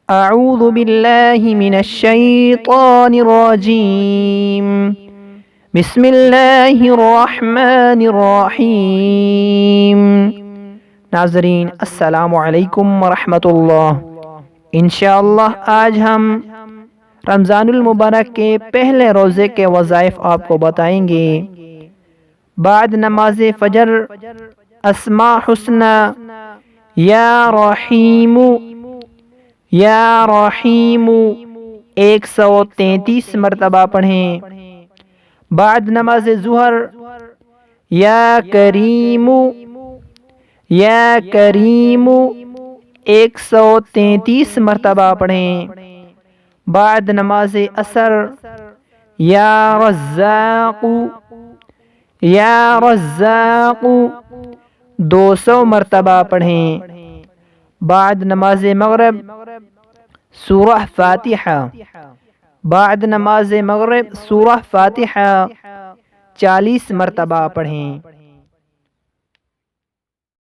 اعوذ باللہ من الشیطان الرجیم بسم اللہ الرحمن الرحیم۔ ناظرین السلام علیکم ورحمۃ اللہ۔ انشاءاللہ آج ہم رمضان المبارک کے پہلے روزے کے وظائف آپ کو بتائیں گے۔ بعد نماز فجر اسماء حسنہ یا رحیم یا رحیم 133 مرتبہ پڑھیں۔ بعد نماز ظہر یا کریم یا کریم 133 مرتبہ پڑھیں۔ بعد نماز عصر یا رزاق یا رزاق 200 مرتبہ پڑھیں۔ بعد نماز مغرب سورہ فاتحہ، بعد نماز مغرب سورہ فاتحہ 40 مرتبہ پڑھیں۔